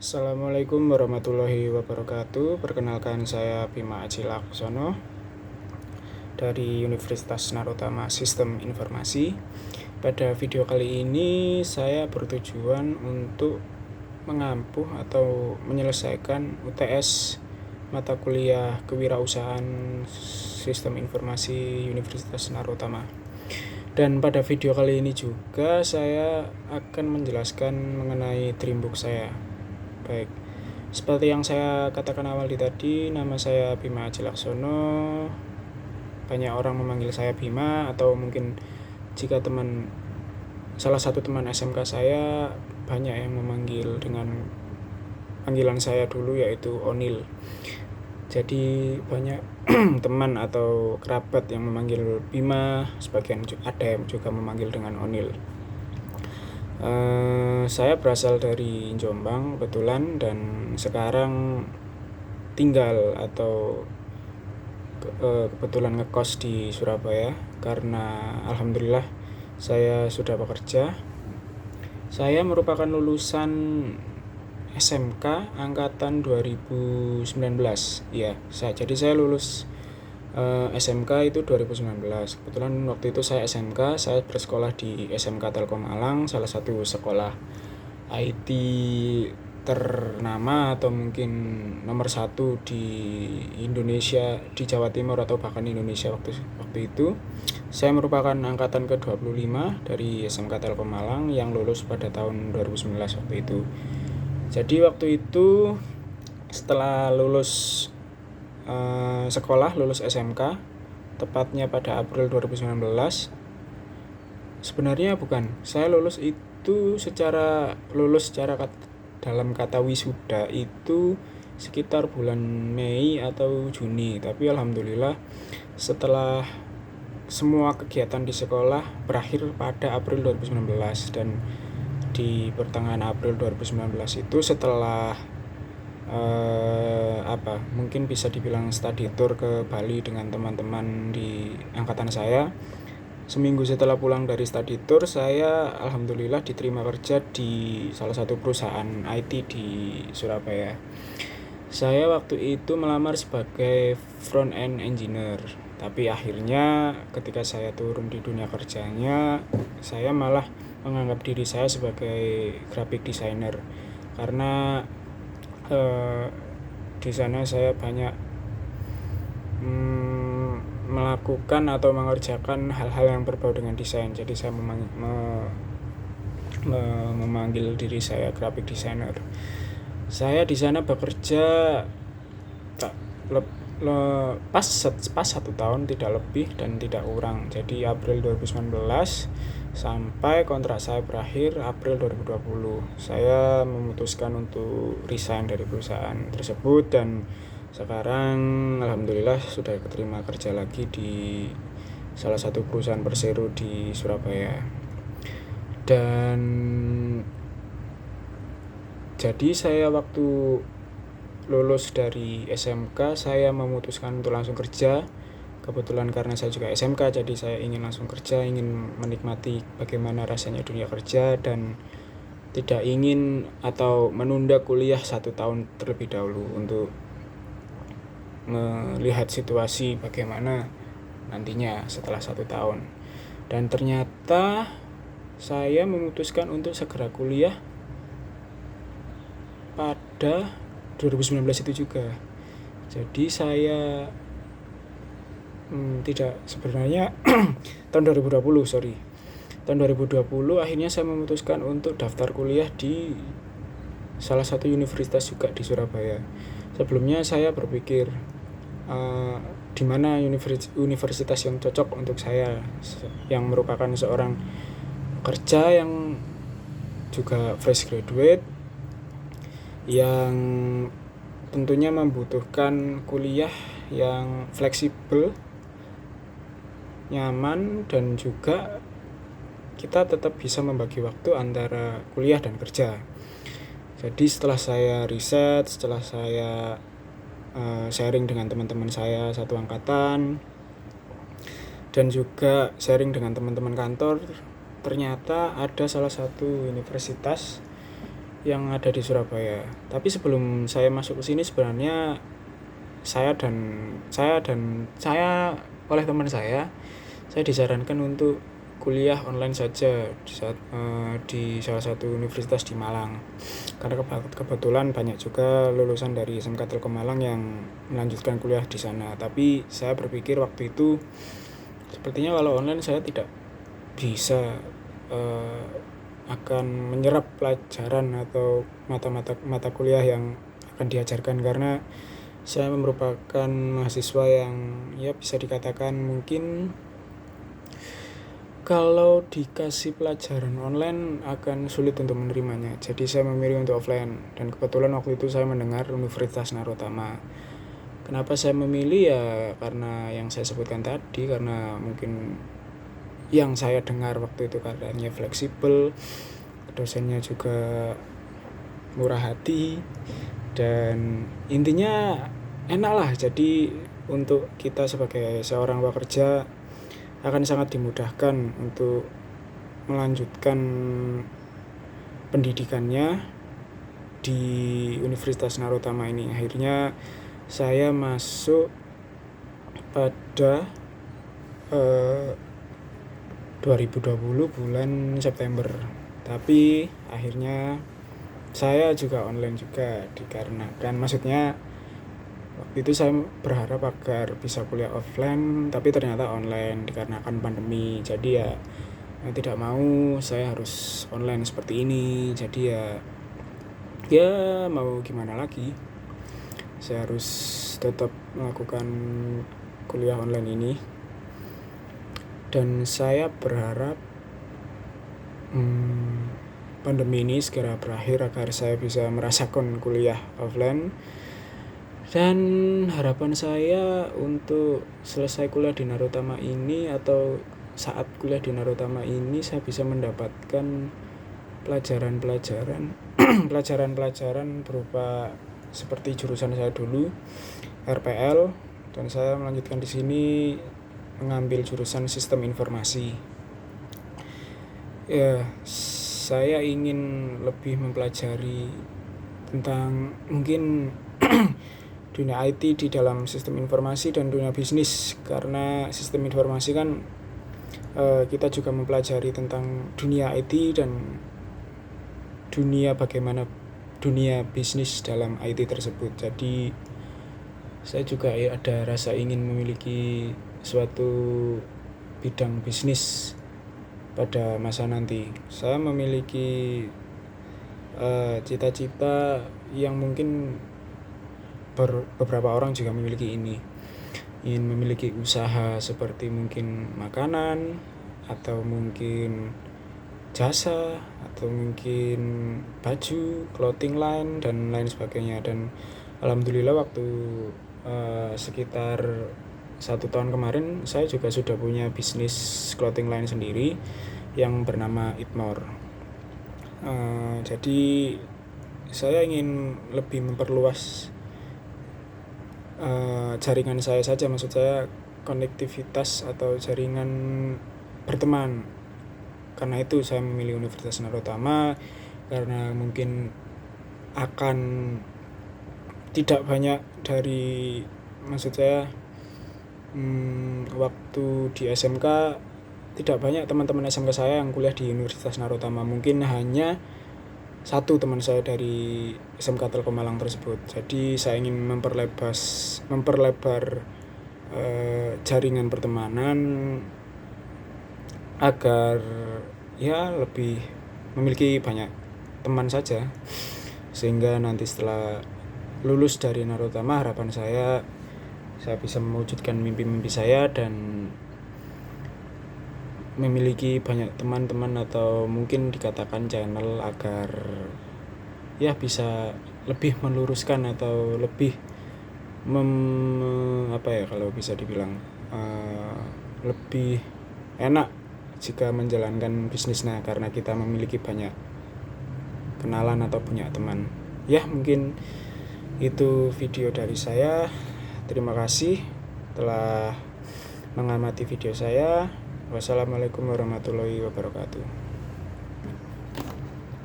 Assalamualaikum warahmatullahi wabarakatuh. Perkenalkan, saya Bima Aji Laksono dari Universitas Narotama Sistem Informasi. Pada video kali ini saya bertujuan untuk mengampuh atau menyelesaikan UTS mata kuliah Kewirausahaan Sistem Informasi Universitas Narotama. Dan pada video kali ini juga saya akan menjelaskan mengenai Dreambook saya. Baik, seperti yang saya katakan awal tadi, nama saya Bima Aji Laksono. Banyak orang memanggil saya Bima, atau mungkin jika salah satu teman SMK saya banyak yang memanggil dengan panggilan saya dulu, yaitu Onil. Jadi banyak teman atau kerabat yang memanggil Bima, sebagian ada yang juga memanggil dengan Onil. Saya berasal dari Jombang kebetulan, dan sekarang tinggal atau kebetulan ngekos di Surabaya karena alhamdulillah saya sudah bekerja. Saya merupakan lulusan SMK angkatan 2019. Ya, jadi saya lulus SMK itu 2019. Kebetulan waktu itu saya bersekolah di SMK Telkom Malang, salah satu sekolah IT ternama atau mungkin nomor 1 di Indonesia, di Jawa Timur atau bahkan Indonesia waktu itu. Saya merupakan angkatan ke-25 dari SMK Telkom Malang yang lulus pada tahun 2019 waktu itu. Jadi waktu itu setelah lulus lulus SMK, tepatnya pada April 2019. Sebenarnya bukan, saya lulus dalam kata wisuda itu sekitar bulan Mei atau Juni. Tapi alhamdulillah setelah semua kegiatan di sekolah berakhir pada April 2019, dan di pertengahan April 2019 itu setelah mungkin bisa dibilang study tour ke Bali dengan teman-teman di angkatan saya. Seminggu setelah pulang dari study tour, saya alhamdulillah diterima kerja di salah satu perusahaan IT di Surabaya. Saya waktu itu melamar sebagai front end engineer, tapi akhirnya ketika saya turun di dunia kerjanya, saya malah menganggap diri saya sebagai graphic designer, karena di sana saya banyak melakukan atau mengerjakan hal-hal yang berbau dengan desain. Jadi saya memanggil diri saya graphic designer. Saya di sana bekerja pas 1 tahun, tidak lebih dan tidak kurang. Jadi April 2019 sampai kontrak saya berakhir April 2020. Saya memutuskan untuk resign dari perusahaan tersebut, dan sekarang alhamdulillah sudah keterima kerja lagi di salah satu perusahaan Persero di Surabaya. Dan jadi saya waktu lulus dari SMK, saya memutuskan untuk langsung kerja. Kebetulan karena saya juga SMK, jadi saya ingin langsung kerja, ingin menikmati bagaimana rasanya dunia kerja, dan tidak ingin atau menunda kuliah 1 tahun terlebih dahulu untuk melihat situasi bagaimana nantinya setelah 1 tahun. Dan ternyata saya memutuskan untuk segera kuliah pada 2019 itu juga. Jadi saya sebenarnya tahun 2020 akhirnya saya memutuskan untuk daftar kuliah di salah satu universitas juga di Surabaya. Sebelumnya saya berpikir di mana universitas yang cocok untuk saya, yang merupakan seorang kerja yang juga fresh graduate, yang tentunya membutuhkan kuliah yang fleksibel, nyaman, dan juga kita tetap bisa membagi waktu antara kuliah dan kerja. Jadi setelah saya riset, setelah saya sharing dengan teman-teman saya satu angkatan, dan juga sharing dengan teman-teman kantor, ternyata ada salah satu universitas yang ada di Surabaya. Tapi sebelum saya masuk ke sini sebenarnya saya oleh teman saya disarankan untuk kuliah online saja di salah satu universitas di Malang. Karena kebetulan banyak juga lulusan dari SMK Telkom Malang yang melanjutkan kuliah di sana. Tapi saya berpikir waktu itu sepertinya kalau online saya tidak bisa akan menyerap pelajaran atau mata kuliah yang akan diajarkan, karena saya merupakan mahasiswa yang ya bisa dikatakan mungkin kalau dikasih pelajaran online akan sulit untuk menerimanya. Jadi saya memilih untuk offline, dan kebetulan waktu itu saya mendengar Universitas Narotama. Kenapa saya memilih? Ya karena yang saya sebutkan tadi, karena mungkin yang saya dengar waktu itu katanya fleksibel, dosennya juga murah hati, dan intinya enak lah. Jadi untuk kita sebagai seorang pekerja akan sangat dimudahkan untuk melanjutkan pendidikannya di Universitas Narotama ini. Akhirnya saya masuk pada 2020 bulan September. Tapi akhirnya saya juga online juga, dikarenakan maksudnya waktu itu saya berharap agar bisa kuliah offline, tapi ternyata online dikarenakan pandemi. Jadi ya tidak mau saya harus online seperti ini. Jadi ya mau gimana lagi, saya harus tetap melakukan kuliah online ini. Dan saya berharap pandemi ini segera berakhir agar saya bisa merasakan kuliah offline. Dan harapan saya untuk selesai kuliah di Narotama ini, atau saat kuliah di Narotama ini, saya bisa mendapatkan pelajaran berupa seperti jurusan saya dulu, RPL, dan saya melanjutkan di sini mengambil jurusan sistem informasi. Ya, saya ingin lebih mempelajari tentang mungkin dunia IT di dalam sistem informasi dan dunia bisnis, karena sistem informasi kan kita juga mempelajari tentang dunia IT dan bagaimana dunia bisnis dalam IT tersebut. Jadi saya juga ada rasa ingin memiliki suatu bidang bisnis pada masa nanti. Saya memiliki cita-cita yang mungkin beberapa orang juga memiliki ini, ingin memiliki usaha seperti mungkin makanan, atau mungkin jasa, atau mungkin baju, clothing line, dan lain sebagainya. Dan alhamdulillah waktu sekitar 1 tahun kemarin saya juga sudah punya bisnis clothing line sendiri yang bernama Itmor. Jadi saya ingin lebih memperluas jaringan saya saja, maksud saya konektivitas atau jaringan berteman. Karena itu saya memilih Universitas Narotama, karena mungkin akan tidak banyak dari, maksud saya waktu di SMK tidak banyak teman-teman SMK saya yang kuliah di Universitas Narotama. Mungkin hanya satu teman saya dari SMK Telkom Malang tersebut. Jadi saya ingin memperlebar jaringan pertemanan agar ya lebih memiliki banyak teman saja, sehingga nanti setelah lulus dari Narotama, harapan saya bisa mewujudkan mimpi-mimpi saya dan memiliki banyak teman-teman, atau mungkin dikatakan channel, agar ya bisa lebih meluruskan atau lebih kalau bisa dibilang lebih enak jika menjalankan bisnisnya, karena kita memiliki banyak kenalan atau punya teman. Ya, mungkin itu video dari saya. Terima kasih telah mengamati video saya. Wassalamualaikum warahmatullahi wabarakatuh.